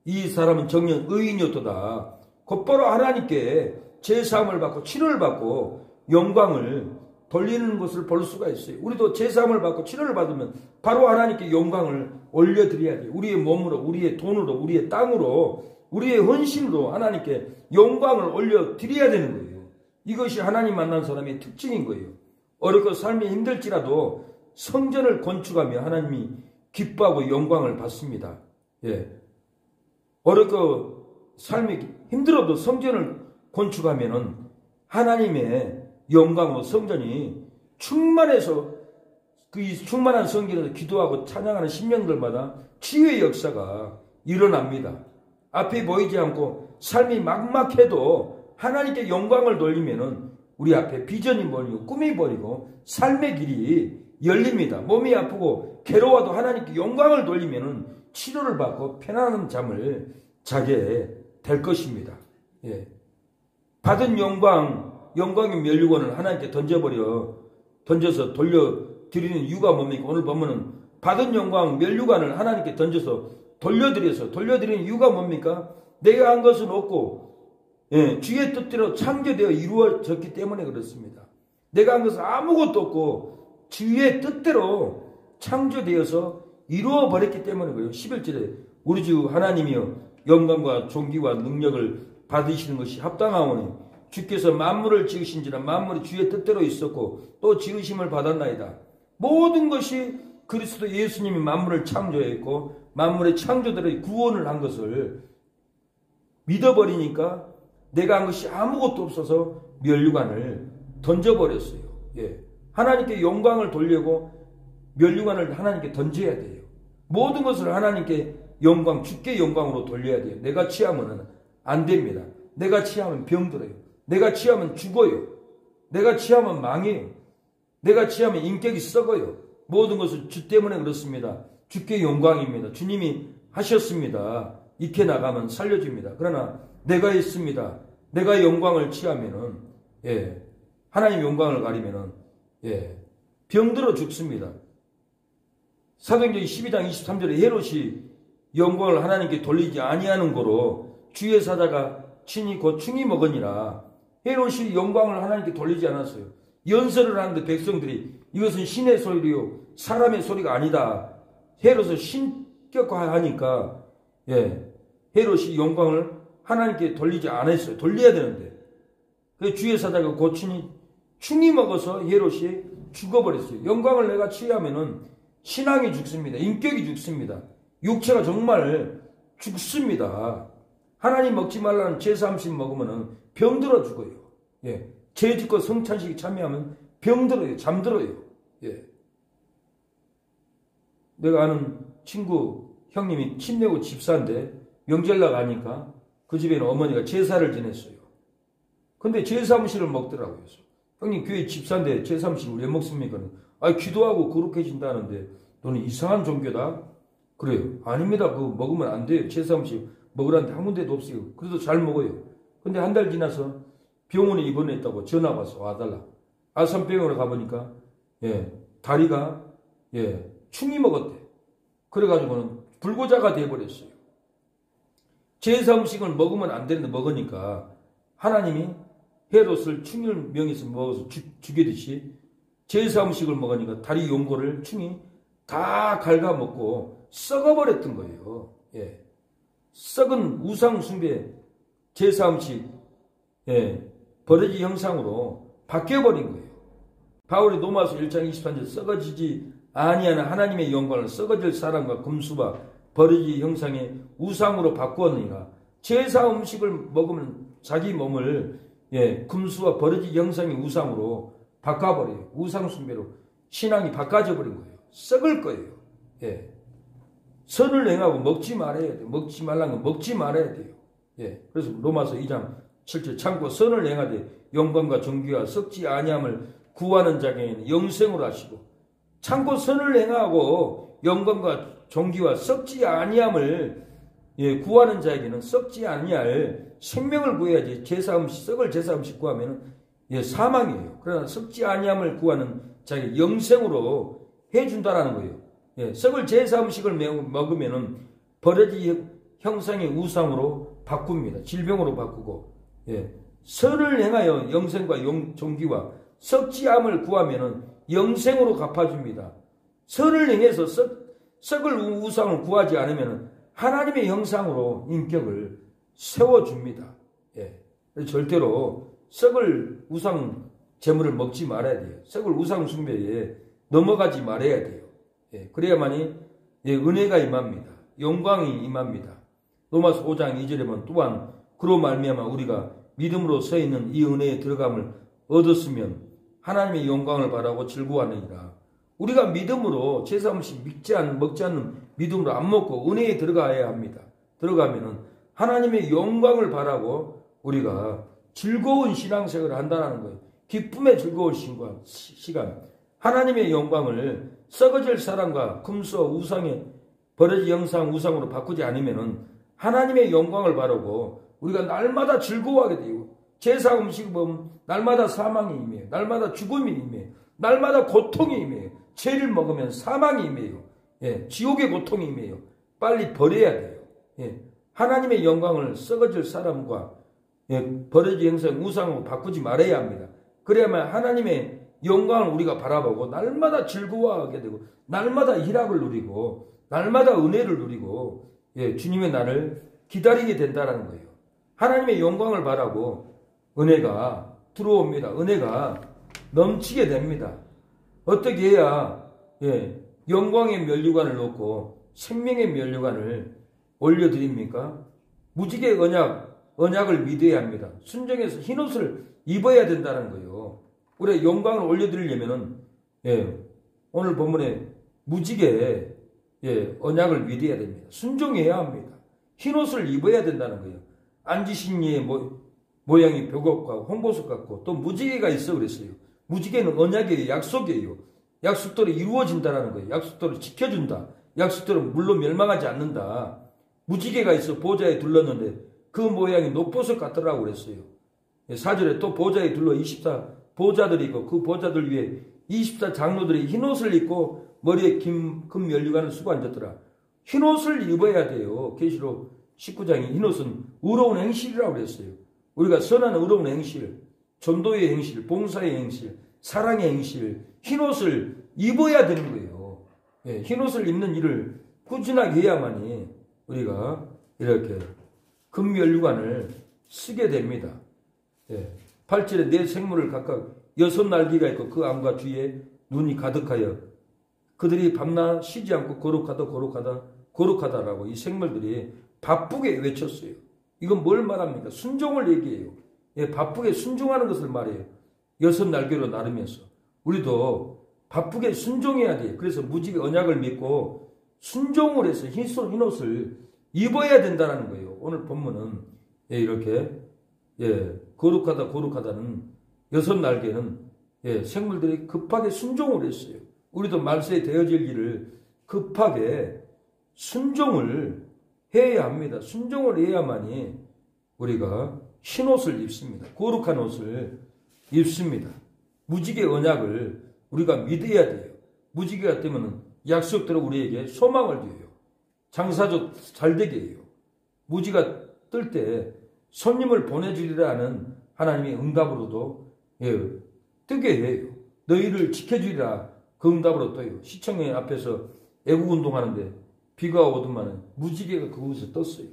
이 사람은 정녕 의인이었도다. 곧바로 하나님께 제사함을 받고 치료를 받고 영광을 돌리는 것을 볼 수가 있어요. 우리도 제사함을 받고 치료를 받으면 바로 하나님께 영광을 올려드려야 돼요. 우리의 몸으로, 우리의 돈으로, 우리의 땅으로, 우리의 헌신으로 하나님께 영광을 올려드려야 되는 거예요. 이것이 하나님 만난 사람의 특징인 거예요. 어렵고 삶이 힘들지라도 성전을 건축하며 하나님이 기뻐하고 영광을 받습니다. 어렵고 삶이 힘들어도 성전을 건축하면은 하나님의 영광으로 성전이 충만해서 그 충만한 성전에서 기도하고 찬양하는 심령들마다 치유의 역사가 일어납니다. 앞이 보이지 않고 삶이 막막해도 하나님께 영광을 돌리면은 우리 앞에 비전이 버리고 꿈이 버리고 삶의 길이 열립니다. 몸이 아프고 괴로워도 하나님께 영광을 돌리면은 치료를 받고 편안한 잠을 자게 될 것입니다. 받은 영광의 면류관을 하나님께 던져서 드리는 이유가 뭡니까? 오늘 보면은 받은 영광 면류관을 하나님께 던져서 돌려드리는 이유가 뭡니까? 내가 한 것은 없고 주의 뜻대로 창조되어 이루어졌기 때문에 그렇습니다. 내가 한 것은 아무것도 없고 주의 뜻대로 창조되어서 이루어버렸기 때문에 그래요. 11절에 우리 주 하나님이여 영광과 존귀와 능력을 받으시는 것이 합당하오니 주께서 만물을 지으신지라 만물이 주의 뜻대로 있었고 또 지으심을 받았나이다. 모든 것이 그리스도 예수님이 만물을 창조했고 만물의 창조대로 구원을 한 것을 믿어버리니까 내가 한 것이 아무것도 없어서 면류관을 던져버렸어요. 하나님께 영광을 돌리고 면류관을 하나님께 던져야 돼요. 모든 것을 하나님께 영광, 주께 영광으로 돌려야 돼요. 내가 취하면 안 됩니다. 내가 취하면 병들어요. 내가 취하면 죽어요. 내가 취하면 망해요. 내가 취하면 인격이 썩어요. 모든 것은 주 때문에 그렇습니다. 주께 영광입니다. 주님이 하셨습니다. 익혀 나가면 살려줍니다. 그러나 내가 있습니다. 내가 영광을 취하면은 하나님 영광을 가리면은 병들어 죽습니다. 사도행전 12장 23절에 헤롯이 영광을 하나님께 돌리지 아니하는 거로 주의 사자가 친히 곧 충이 먹으니라. 헤롯이 영광을 하나님께 돌리지 않았어요. 연설을 하는데 백성들이 이것은 신의 소리요 사람의 소리가 아니다. 헤롯을 신격화하니까 헤롯이 영광을 하나님께 돌리지 않았어요. 돌려야 되는데 주의 사자가 곧 충이 먹어서 헤롯이 죽어버렸어요. 영광을 내가 취하면은 신앙이 죽습니다. 인격이 죽습니다. 육체가 정말 죽습니다. 하나님 먹지 말라는 제사음식 먹으면 병들어 죽어요. 죄짓고 성찬식에 참여하면 병들어요. 잠들어요. 내가 아는 친구 형님이 친내고 집사인데 명절날 가니까 그 집에는 어머니가 제사를 지냈어요. 근데 제사음식을 먹더라고요. 형님 교회 집사인데 제사음식을 왜 먹습니까? 기도하고 거룩해진다는데 너는 이상한 종교다? 그래요. 아닙니다. 그거 먹으면 안 돼요. 제사음식 먹으라는데 한 군데도 없어요. 그래도 잘 먹어요. 근데 한 달 지나서 병원에 입원했다고 전화 와서 와달라. 아산병원에 가보니까 다리가 충이 먹었대. 그래가지고는 불고자가 돼버렸어요. 제사음식을 먹으면 안 되는데 먹으니까 하나님이 헤롯을 충을 명해서 먹어서 죽이듯이 제사음식을 먹으니까 다리 용골을 충이 다 갉아먹고 썩어버렸던 거예요. 썩은 우상 숭배 제사음식 버려지 형상으로 바뀌어버린 거예요. 바울이 로마서 1장 23절 썩어지지 아니하는 하나님의 영광을 썩어질 사람과 금수와 버려지 형상의 우상으로 바꾸었느니라. 제사음식을 먹으면 자기 몸을 금수와 버려지 형상의 우상으로 바꿔버려요. 우상 숭배로 신앙이 바꿔져 버린 거예요. 썩을 거예요. 선을 행하고 먹지 말아야 돼요. 먹지 말라는 건 먹지 말아야 돼요. 그래서 로마서 2장 7절 참고 선을 행하되 영광과 존귀와 썩지 아니함을 구하는 자에게는 영생으로 하시고 참고 선을 행하고 영광과 존귀와 썩지 아니함을 구하는 자에게는 썩지 아니할 생명을 구해야지. 제사음식 썩을 제사음식 구하면 사망이에요. 그러나 썩지 아니함을 구하는 자에게 영생으로 해준다라는 거예요. 썩을 제사음식을 먹으면은 버려지 형상의 우상으로 바꿉니다. 질병으로 바꾸고 선을 행하여 영생과 존귀와 썩지 않음을 구하면은 영생으로 갚아줍니다. 선을 행해서 썩을 우상을 구하지 않으면은 하나님의 형상으로 인격을 세워줍니다. 절대로 썩을 우상 제물을 먹지 말아야 돼요. 썩을 우상 숭배에 넘어가지 말아야 돼요. 그래야만이 은혜가 임합니다. 영광이 임합니다. 로마서 5장 2절에 보면 또한 그로 말미암아 우리가 믿음으로 서 있는 이 은혜에 들어감을 얻었으면 하나님의 영광을 바라고 즐거워하느니라. 우리가 믿음으로 제사음식 먹지 않는 믿음으로 안 먹고 은혜에 들어가야 합니다. 들어가면은 하나님의 영광을 바라고 우리가 즐거운 신앙생활을 한다는 거예요. 기쁨의 즐거운 시간. 하나님의 영광을 썩어질 사람과 금수와 우상의 버려지 형상 우상으로 바꾸지 않으면은 하나님의 영광을 바라고 우리가 날마다 즐거워하게 돼요. 제사 음식을 보면 날마다 사망이 임해요. 날마다 죽음이 임해요. 날마다 고통이 임해요. 죄를 먹으면 사망이 임해요. 예, 지옥의 고통이 임해요. 빨리 버려야 돼요. 예, 하나님의 영광을 썩어질 사람과 버려진 형상 우상으로 바꾸지 말아야 합니다. 그래야만 하나님의 영광을 우리가 바라보고 날마다 즐거워하게 되고 날마다 희락을 누리고 날마다 은혜를 누리고 주님의 날을 기다리게 된다는 거예요. 하나님의 영광을 바라고 은혜가 들어옵니다. 은혜가 넘치게 됩니다. 어떻게 해야 영광의 면류관을 놓고 생명의 면류관을 올려드립니까? 무지개 언약을 믿어야 합니다. 순종해서 흰옷을 입어야 된다는 거예요. 우리가 영광을 올려드리려면은 오늘 본문에 무지개 언약을 믿어야 됩니다. 순종해야 합니다. 흰옷을 입어야 된다는 거예요. 앉으신 이의 모양이 벽옥과 홍보석 같고 또 무지개가 있어 그랬어요. 무지개는 언약이에요. 약속이에요. 약속대로 이루어진다는 거예요. 약속대로 지켜준다. 약속대로 물론 멸망하지 않는다. 무지개가 있어 보좌에 둘렀는데 그 모양이 녹보석 같더라고 그랬어요. 4절에 또 보좌에 둘러 24 보좌들이 있고 그 보좌들 위에 24 장로들이 흰옷을 입고 머리에 금 면류관을 쓰고 앉았더라. 흰옷을 입어야 돼요. 계시록 19장에 흰옷은 의로운 행실이라고 그랬어요. 우리가 선한 의로운 행실, 전도의 행실, 봉사의 행실, 사랑의 행실, 흰옷을 입어야 되는 거예요. 흰옷을 입는 일을 꾸준하게 해야만이 우리가 이렇게 금면류관을 쓰게 됩니다. 8절에 네 생물을 각각 6날개가 있고 그 암과 뒤에 눈이 가득하여 그들이 밤낮 쉬지 않고 거룩하다라고 이 생물들이 바쁘게 외쳤어요. 이건 뭘 말합니까? 순종을 얘기해요. 바쁘게 순종하는 것을 말해요. 6날개로 나르면서 우리도 바쁘게 순종해야 돼요. 그래서 무지개 언약을 믿고 순종을 해서 흰옷을 입어야 된다는 거예요. 오늘 본문은 이렇게 거룩하다는 6날개는 생물들이 급하게 순종을 했어요. 우리도 말세에 되어질 일을 급하게 순종을 해야 합니다. 순종을 해야만이 우리가 흰옷을 입습니다. 거룩한 옷을 입습니다. 무지개 언약을 우리가 믿어야 돼요. 무지개가 뜨면 약속대로 우리에게 소망을 줘요. 장사도 잘 되게 해요. 무지가 뜰 때 손님을 보내주리라는 하나님의 응답으로도 뜨게 해요. 너희를 지켜주리라 그 응답으로 떠요. 시청회 앞에서 애국운동하는데 비가 오더만 무지개가 그곳에 떴어요.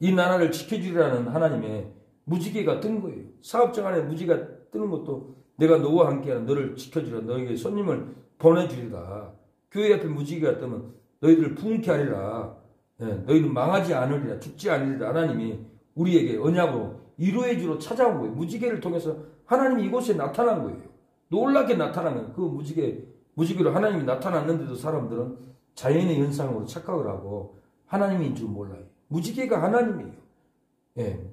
이 나라를 지켜주리라는 하나님의 무지개가 뜬 거예요. 사업장 안에 무지개가 뜨는 것도 내가 너와 함께하는 너를 지켜주리라 너에게 손님을 보내주리라. 교회 앞에 무지개가 뜨면 너희들을 부흥케 하리라. 너희는 망하지 않으리라. 죽지 않으리라. 하나님이 우리에게 언약으로 이루어 주러 찾아온 거예요. 무지개를 통해서 하나님이 이곳에 나타난 거예요. 놀랍게 나타난 거예요. 그 무지개로 하나님이 나타났는데도 사람들은 자연의 현상으로 착각을 하고 하나님인 줄 몰라요. 무지개가 하나님이에요.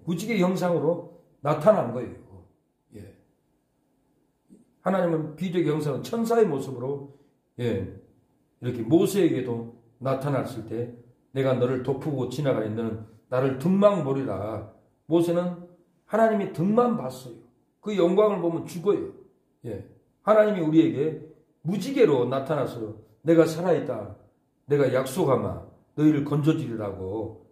무지개 형상으로 나타난 거예요. 하나님은 비적 형상은 천사의 모습으로 이렇게 모세에게도 나타났을 때 내가 너를 덮고 지나가니 너는 나를 등만 보리라. 모세는 하나님의 등만 봤어요. 그 영광을 보면 죽어요. 하나님이 우리에게 무지개로 나타나서 내가 살아있다. 내가 약속하마. 너희를 건져주리라고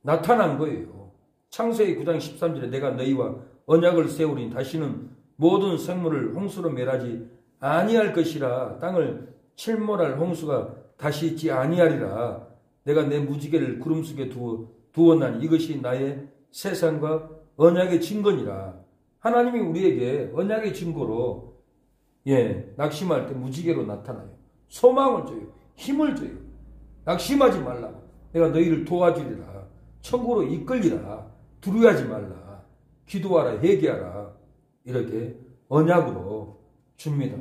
나타난 거예요. 창세기 9장 13절에 내가 너희와 언약을 세우리니 다시는 모든 생물을 홍수로 멸하지 아니할 것이라. 땅을 침몰할 홍수가 다시 있지 아니하리라. 내가 내 무지개를 구름 속에 두었나니 이것이 나의 세상과 언약의 증거니라. 하나님이 우리에게 언약의 증거로 낙심할 때 무지개로 나타나요. 소망을 줘요. 힘을 줘요. 낙심하지 말라. 내가 너희를 도와주리라. 천국으로 이끌리라. 두려워하지 말라. 기도하라. 회개하라. 이렇게 언약으로 줍니다.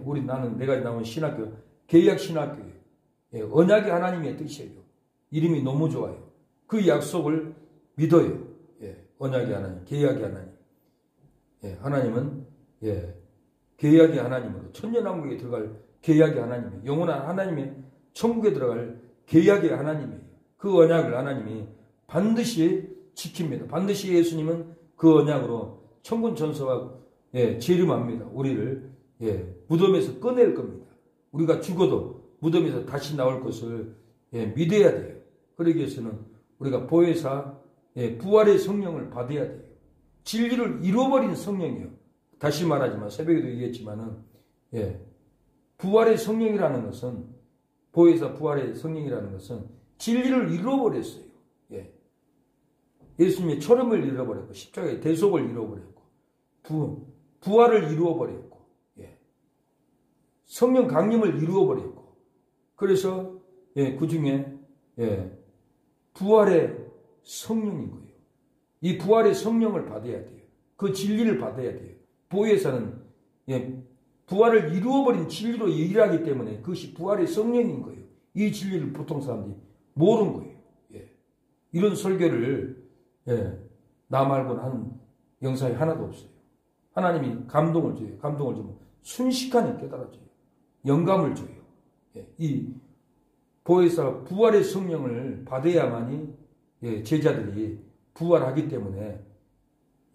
내가 나온 신학교 계약 신학교예요. 언약이 하나님의 뜻이에요. 이름이 너무 좋아요. 그 약속을 믿어요. 언약의 하나님, 계약의 하나님. 하나님은 계약의 하나님으로 천년왕국에 들어갈 계약의 하나님이에요. 영원한 하나님의 천국에 들어갈 계약의 하나님이에요. 그 언약을 하나님이 반드시 지킵니다. 반드시 예수님은 그 언약으로 천군 천사와 재림합니다. 우리를 무덤에서 꺼낼 겁니다. 우리가 죽어도 무덤에서 다시 나올 것을 믿어야 돼요. 그러기 위해서는 우리가 보혜사 부활의 성령을 받아야 돼요. 진리를 잃어버린 성령이요. 다시 말하지만 새벽에도 얘기했지만은 부활의 성령이라는 것은 보혜사 부활의 성령이라는 것은 진리를 잃어버렸어요. 예수님의 초림을 잃어버렸고 십자가의 대속을 잃어버렸고 부활을 이루어버렸고 성령 강림을 이루어버렸고 그래서 그 중에 부활의 성령인 거예요. 이 부활의 성령을 받아야 돼요. 그 진리를 받아야 돼요. 보혜사는 부활을 이루어버린 진리로 일하기 때문에 그것이 부활의 성령인 거예요. 이 진리를 보통 사람들이 모르는 거예요. 이런 설교를 나 말고는 한 영상이 하나도 없어요. 하나님이 감동을 줘요. 감동을 주면 순식간에 깨달아져요. 영감을 줘요. 이 보혜사 부활의 성령을 받아야만이 제자들이 부활하기 때문에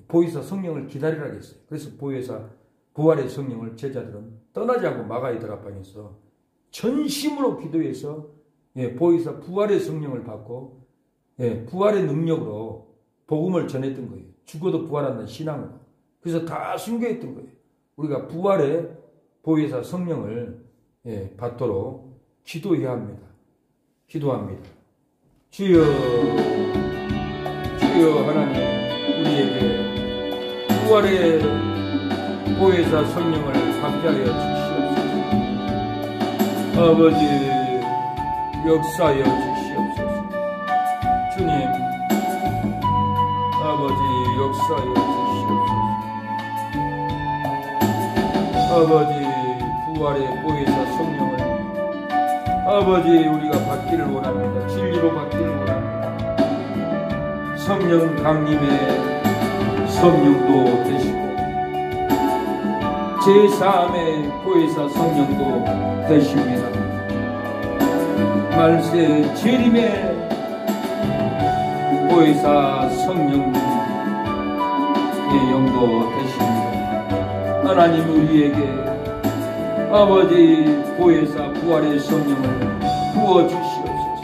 보혜사 성령을 기다리라 했어요. 그래서 보혜사 부활의 성령을 제자들은 떠나지 않고 마가의 다락방에서 전심으로 기도해서 보혜사 부활의 성령을 받고 부활의 능력으로 복음을 전했던 거예요. 죽어도 부활한다는 신앙으로. 그래서 다 순교했던 거예요. 우리가 부활의 보혜사 성령을 받도록 기도해야 합니다. 기도합니다. 주여 하나님, 우리에게 부활의 보혜사 성령을 받게 하여 주시옵소서. 아버지, 역사하여 주시옵소서. 주님, 아버지, 역사하여 주시옵소서. 아버지, 부활의 보혜사 성령을 아버지 우리가 받기를 원합니다. 진리로 받기를 원합니다. 성령 강림의 성령도 되시고 제3의 보혜사 성령도 되십니다. 말세 재림의 보혜사 성령의 영도 되십니다. 하나님 우리에게 아버지 보혜사 부활의 성령을 부어주시옵소서.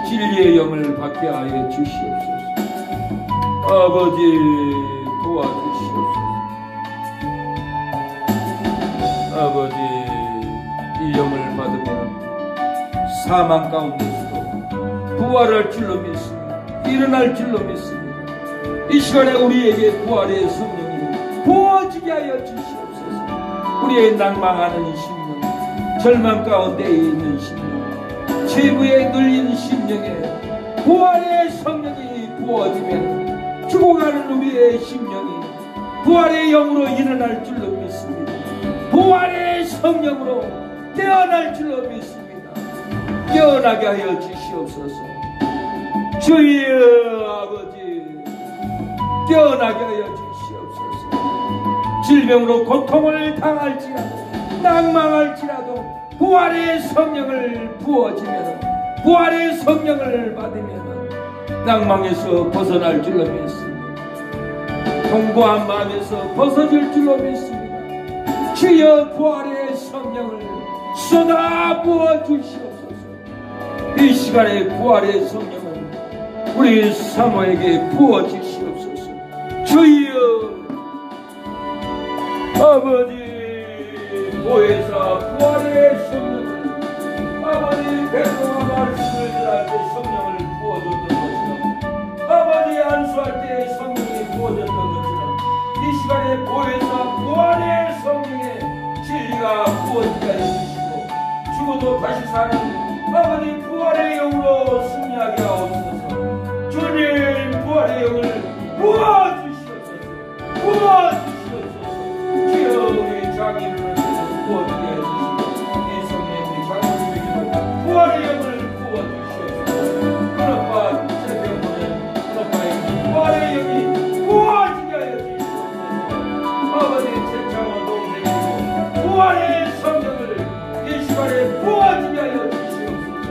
진리의 영을 받게 하여 주시옵소서. 아버지 도와주시옵소서. 아버지 이 영을 받으면 사망 가운데서도 부활할 줄로 믿습니다. 일어날 줄로 믿습니다. 이 시간에 우리에게 부활의 성령이 부어지게 하여 주시옵소서. 우리의 낭망하는 심령, 절망 가운데 있는 심령, 죄부에 눌린 심령에 부활의 성령이 부어지면 죽어가는 우리의 심령이 부활의 영으로 일어날 줄로 믿습니다. 부활의 성령으로 깨어날 줄로 믿습니다. 깨어나게 하여 주시옵소서. 주여 아버지, 깨어나게 하여 주시옵소서. 질병으로 고통을 당할지라도 낭망할지라도 부활의 성령을 부어지면 부활의 성령을 받으면 낭망에서 벗어날 줄로 믿습니다. 공고한 마음에서 벗어질 줄로 믿습니다. 주여 부활의 성령을 쏟아 부어 주시옵소서. 이 시간에 부활의 성령을 우리 사모에게 부어 주시옵소서. 주여 아버지 보혜사 부활의 성령을 아버지 백성과 말씀을 전할 때 성령을 부어줬던 것처럼 아버지 안수할 때 성령이 부어졌던 것처럼 이 시간에 보혜사 부활의 성령의 진리가 부어지게 해주시고 죽어도 다시 사는 아버지 부활의 영으로 승리하게 하옵소서. 주님 부활의 영을 부어주시옵소서. 부어주시옵소서. 주여 우리 장인을 부어주게 해주시고 이 성령의 장인에게도 부활의 영을 부어주시옵소서. 그런바 새벽보는 그런바에 부활의 영이 부어지게 하여 주시옵소서. 아버지 최창원 동생에게도 부활의 성령을 이 시간에 부어지게 하여 주시옵소서.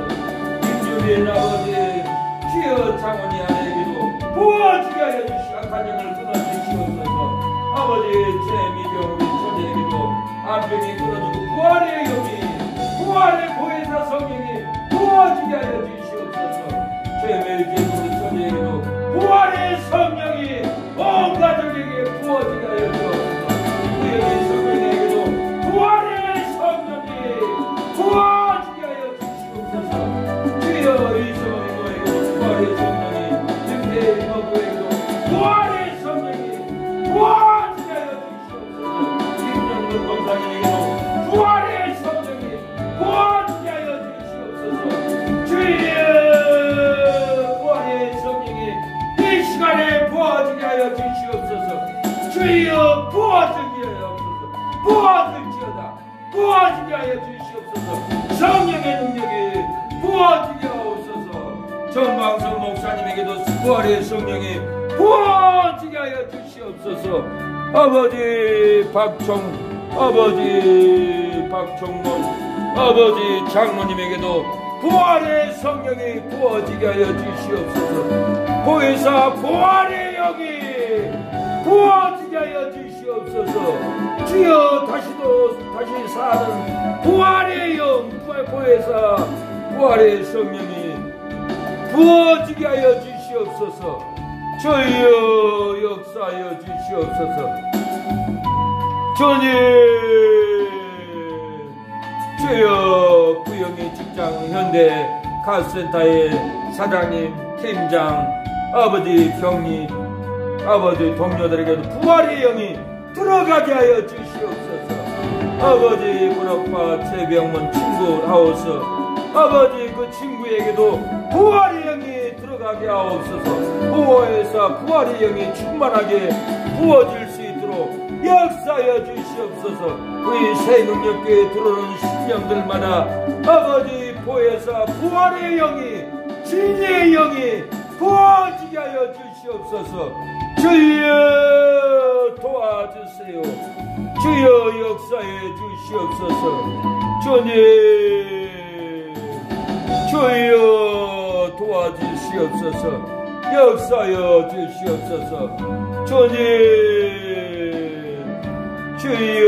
김주빈 아버지 주여 장원이 아내에게도 부어지게 하여 주시고 악한 영을 끊어주시옵소서. 아버지 제 미병 우리 조제에게도 안병이 끊어지고 부활의 영이 부활의 성령이 부어지게 하여 주시옵소서. 아버지 박총문 아버지 장로님에게도 부활의 성령이 부어지게 하여 주시옵소서. 보혜사 부활의 영이 부어지게 하여 주시옵소서. 주여 다시 사는 부활의 영 보혜사 부활의 성령이 부어지게 하여 주시옵소서. 주여 역사하여 주시옵소서. 주님 주여 구영의 직장 현대 가스센터의 사장님 팀장 아버지 경리 아버지 동료들에게도 부활의 영이 들어가게 하여 주시옵소서. 아버지 문학파 최병문 친구 하우스 아버지 그 친구에게도 부활의 영이 들어가게 하옵소서. 보호회사 부활의 영이 충만하게 부어질 수 있도록 역사하여 주시옵소서. 우리 새 능력교회에 들어오는 신령들마다 아버지 보혜사 부활의 영이 진리의 영이 부어지게 하여 주시옵소서. 주여 도와주세요. 주여 역사해 주시옵소서. 주여 도와주시옵소서. 역사여 주시옵소서. 주여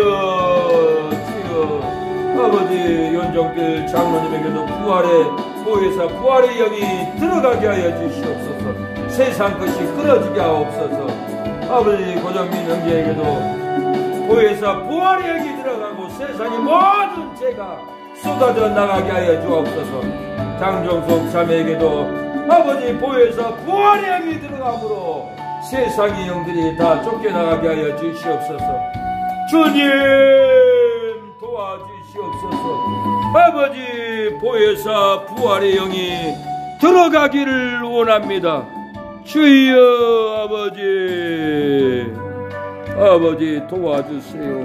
아버지 연정길 장로님에게도 보혜사 부활의 영이 들어가게 하여 주시옵소서. 세상 것이 끊어지게 하옵소서. 아버지 고정민 형제에게도 보혜사 부활의 영이 들어가고 세상의 모든 죄가 쏟아져 나가게 하여 주옵소서. 장정숙 자매에게도 아버지 보혜사 부활의 영이 들어가므로 세상의 영들이 다 쫓겨나가게 하여 주시옵소서. 주님 도와주시옵소서. 아버지 보혜사 부활의 영이 들어가기를 원합니다. 주여 아버지 도와주세요.